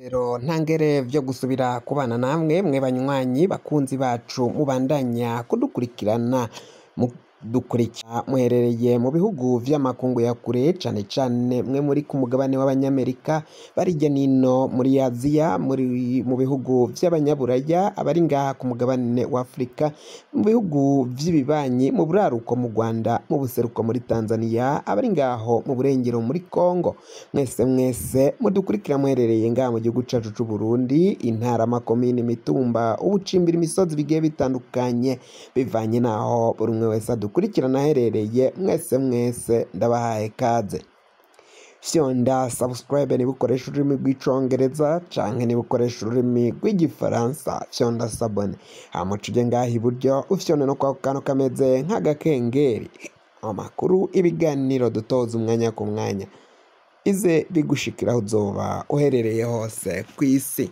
Rero ntangere vyo gusubira kubana namwe mwe banywanyi bakunzi bacu mubandanya kudukurikirana mudukurikira muherereye mu bihugu vy'amakungu ya kure cane cane mwe muri ku mugabane w'abanyamerika barirya nino muri Aziya mu bihugu vy'abanyaburaya abari ngaha ku mugabane wa Afrika mu bihugu vy'ibibanyi mu buraruko mu Rwanda mu buseruko muri Tanzania abari ngaho mu burengero muri Kongo mwese mudukurikira muherereye ngaha mu gihugu cacu c'u Burundi intara makomine mitumba ubucimbira imisozi bigiye bitandukanye bivanye naho buri umwe wese adukurikirana aherereye mwese ndabahaye kaze fyonda subscribe niba ukoresha ururimi rw'icongereza canke niba ukoresha ururimi rw'igifaransa fyonda sabone hama uje ngaha iburyo ufyone no kwa kantu kameze nk'agakengeri amakuru ibiganiro dutoza umwanya ku mwanya ize bigushikiraho uzoba uherereye hose kw'isi.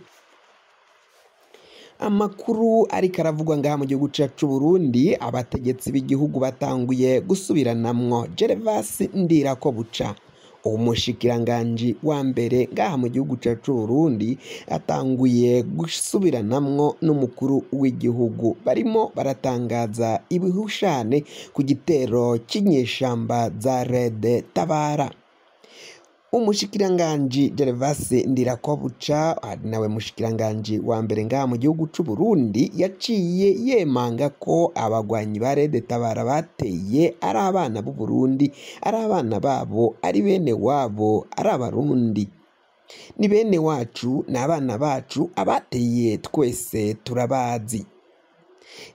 Amakuru ariko aravugwa ngaha mu gihugu cacu Burundi abategetsi b'igihugu batanguye gusubiranamwo Gervas Ndirakobuca umushikiranganji wa mbere ngaha mu gihugu cacu Burundi atanguye gusubiranamwo n'umukuru w'igihugu barimo baratangaza ibihushane ku gitero cy'inyeshamba za Red Tabara. Umushikiranganji Gervas Ndirakobuca ari nawe mushikiranganji wa mbere ngaha mu gihugu c'u Burundi yaciye yemanga ko abagwanyi ba Red Tabara bateye ari abana b'u Burundi ari abana babo ari bene wabo ari abarundi ni bene wacu ni abana bacu abateye twese turabazi.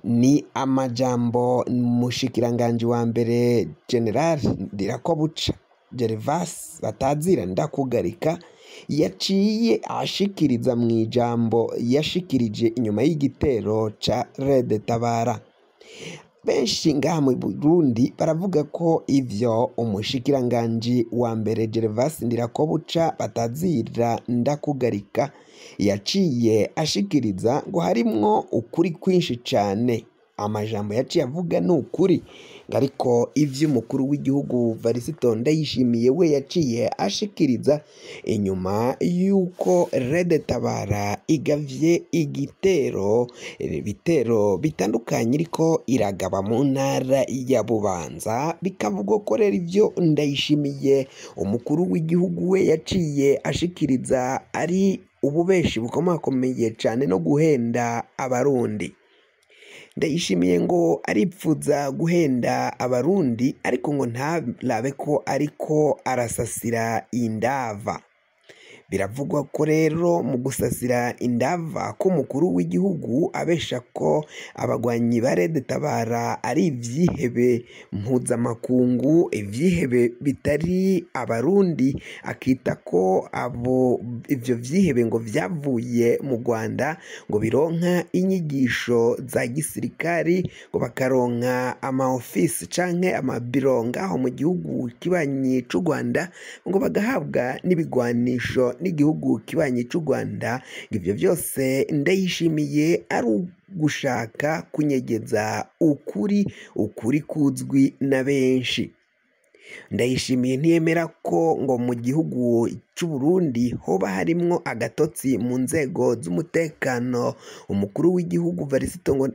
Ni amajambo mushikiranganji wa mbere General Ndirakobuca Gervas batazira ndakugarika yaciye ashikiriza mu ijambo yashikirije inyuma y'igitero ca Red Tabara. Benshi ngaha mu Burundi baravuga ko ivyo umushikiranganji wa mbere Gervas Ndirakobuca batazira ndakugarika yaciye ashikiriza ngo harimwo ukuri kwinshi cane. Amajambo yaciye avuga ni ukuri ariko ivyo umukuru w'igihugu Varisito Ndayishimiye we yaciye ashikiriza inyuma yuko Red Tabara igavye ibitero bitandukanye iriko iragaba mu ntara ya Bubanza bikavugwa ko rero ivyo Ndayishimiye umukuru w'igihugu we yaciye ashikiriza ari ububeshi bukomakomeye cane no guhenda abarundi. Ndayishimiye ngo aripfuza guhenda abarundi ariko ngo ntarabe ko ariko arasasira indava. Biravugwa ko rero mu gusasira indava k'umukuru w'igihugu abesha ko abagwanyi ba Red Tabara ari ivyihebe mpuzamakungu ivyihebe bitari abarundi akita ko ivyo vyihebe ngo vyavuye mu Rwanda ngo bironka inyigisho za gisirikari ngo bakaronka office canke amabiro ngaho mu gihugu kibanyi c'u Rwanda ngo bagahabwa n'ibigwanisho n'igihugu kibanyi c'u Rwanda. Ivyo vyose Ndayishimiye ari gushaka kunyegeza ukuri kuzwi na benshi. Ndayishimiye ntiyemera ko ngo mu gihugu c'u Burundi hoba harimwo agatotsi mu nzego z'umutekano. Umukuru w'igihugu Varisito ngo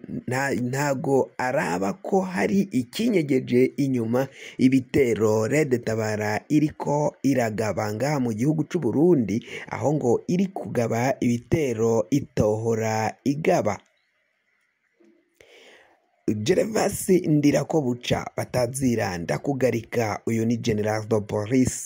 ntago araba ko hari ikinyegeje inyuma ibitero Red Tabara iriko iragaba ngaha mu gihugu c'u Burundi aho ngo iri kugaba ibitero itohora igaba. Gervas Ndirakobuca batazira ndakugarika uyu ni General de Police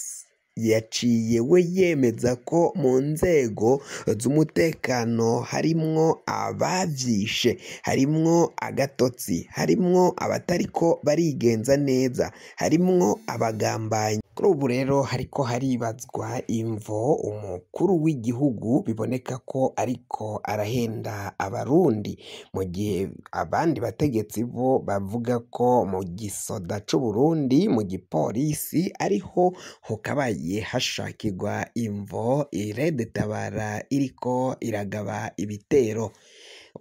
yaciye we yemeza ko mu nzego z'umutekano harimwo abavyishe harimwo agatotsi harimwo abatariko barigenza neza harimwo abagambanyi. Kuri ubu rero hariko haribazwa imvo umukuru w'igihugu biboneka ko ariko arahenda abarundi mu gihe abandi bategetsi bo bavuga ko mu gisoda c'u Burundi mu gipolisi ariho hokabaye hashakirwa imvo Red Tabara iriko iragaba ibitero.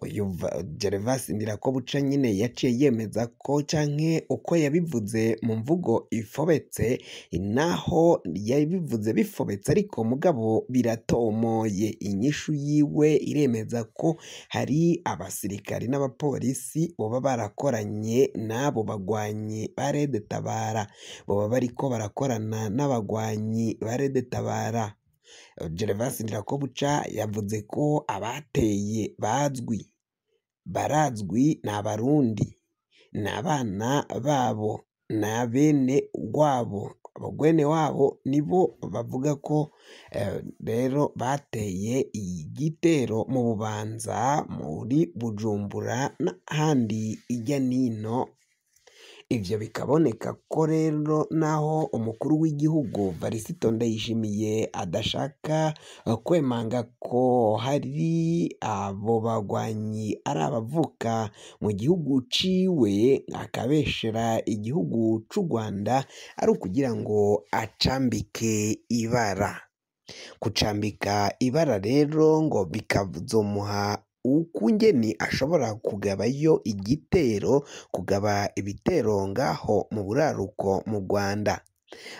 uyu Gervasi Ndirakobuca nyine yaciye yemeza ko canke uko yabivuze mu mvugo ifobetse, naho yabivuze bifobetse ariko mugabo biratomoye. Inyishu yiwe iremeza ko hari abasirikari n'abapolisi boba barakoranye n'abo bagwanyi ba Rede Tabara, boba bariko barakorana n'abagwanyi ba Rede Tabara. Gervasi Ndirakobuca yavuze ko abateye barazwi, ni Abarundi, ni abana babo, ni abene wabo, abagwene wabo nibo bavuga ko rero bateye igitero mu Bubanza, muri Bujumbura n'ahandi hirya n'ino. Ivyo bikaboneka ko rero naho umukuru w'igihugu Varisito Ndayishimiye adashaka kwemanga ko hari abo bagwanyi ari abavuka mu gihugu ciwe, akabeshera igihugu c'u Rwanda, ari ukugira ngo acambike ibara. Kucambika ibara rero ngo bikazomuha ukungene ashobora kugabayo igitero, kugaba ibitero ngaho mu buraruko mu Rwanda.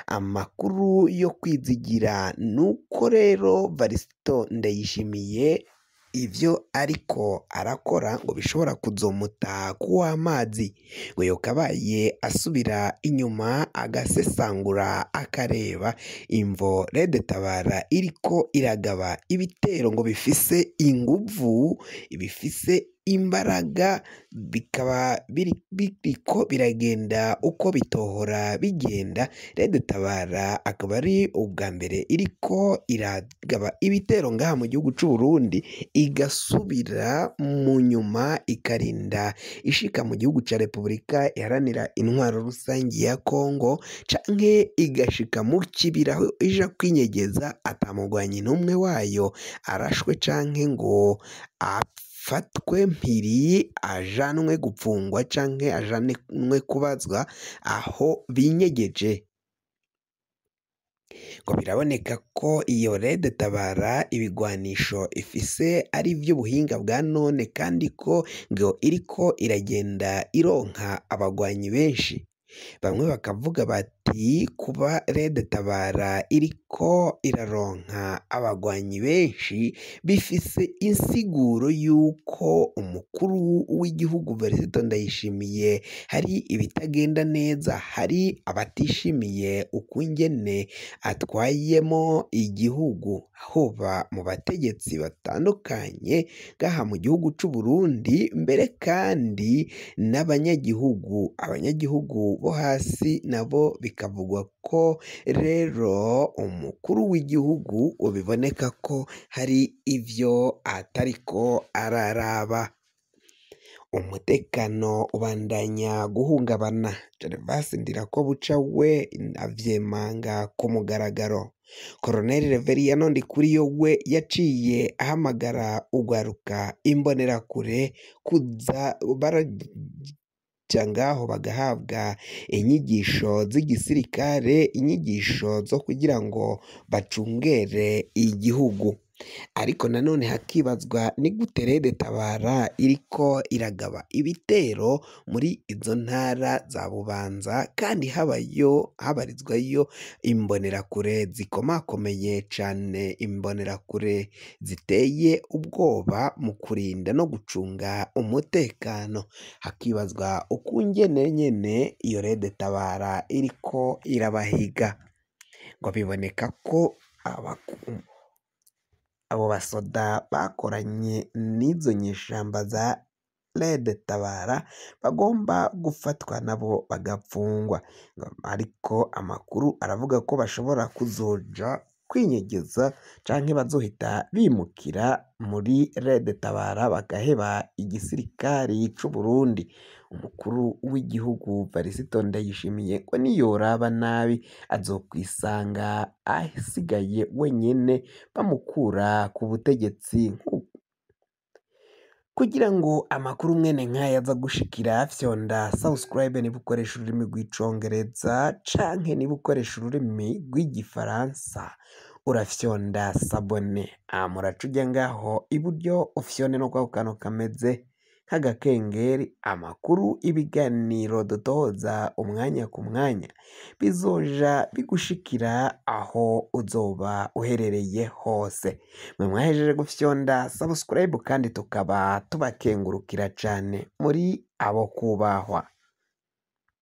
Amakuru yo kwizigira nuko rero Varisito Ndayishimiye ivyo ariko arakora ngo bishobora kuzomuta kuw'amazi, ngo yokabaye asubira inyuma agasesangura akareba imvo Rede Tabara iriko iragaba ibitero ngo bifise inguvu, bifise imbaraga, bikaba biriko biragenda uko bitohora bigenda. Rede Tabara akaba ari ubwa mbere iriko iragaba ibitero ngaha mu gihugu c'u Burundi, igasubira mu nyuma ikarinda ishika mu gihugu ca Repubulika iharanira intwaro rusangi ya Kongo, canke igashika mu kibira aho ija kwinyegeza, atamugwanyi n'umwe wayo arashwe canke ngo afatwe mpiri ajanwe gupfungwa canke ajanwe kubazwa aho binyegeje. Ngo biraboneka ko iyo Rede Tabara ibigwanisho ifise ari ivy'ubuhinga bwa none, kandi ko ngo iriko iragenda ironka abagwanyi benshi. Bamwe bakavuga bati kuba Rede Tabara iriko iraronka abagwanyi benshi bifise insiguro yuko umukuru w'igihugu Varisito Ndayishimiye hari ibitagenda neza, hari abatishimiye ukungene atwayemo igihugu, hoba mu bategetsi batandukanye ngaha mu gihugu c'u Burundi, mbere kandi n'abanyagihugu. Abanyagihugu bo hasi nabo bikavugwa ko rero umukuru w'igihugu biboneka ko hari ivyo atariko araraba. Umutekano ubandanya guhungabana. Gervasi Ndirakobuca we avyemanga ku mugaragaro. Colonel Reveriyano Ndikuriyo we yaciye ahamagara urwaruka imbonerakure kuza ngaho bagahabwa inyigisho z'igisirikare, inyigisho zo kugira ngo bacungere igihugu. Ariko nanone hakibazwa ni gute Rede Tabara iriko iragaba ibitero muri izo ntara za Bubanza, kandi habarizwayo imbonerakure zikomakomeye cane, imbonerakure ziteye ubwoba mu kurinda no gucunga umutekano. Hakibazwa ukungene nyene iyo Rede Tabara iriko irabahiga. Ngo biboneka ko abo basoda bakoranye n'izo nyeshamba za Rede Tabara bagomba gufatwa nabo bagapfungwa. Ariko amakuru aravuga ko bashobora kuzoja kwinyegeza canke bazohita bimukira muri Rede Tabara bagaheba igisirikari c'u Burundi. Umukuru w'igihugu Varisito Ndayishimiye ngo niyoraba nabi azokwisanga asigaye wenyene bamukura ku butegetsi. Kugira ngo amakuru mwene nk'aya aza gushikira, fyonda subscribe niba ukoresha ururimi rw'icongereza canke niba ukoresha ururimi rw'igifaransa, urafyonda sabone, muraca uja ngaho iburyo ufyone no kwako kantu kameze nk'agakengeri, amakuru ibiganiro dutoza umwanya ku mwanya bizoja bigushikira aho uzoba uherereye hose. Mwe mwahejeje gufyonda subscribe kandi tukaba tubakengurukira cane muri abo kubahwa.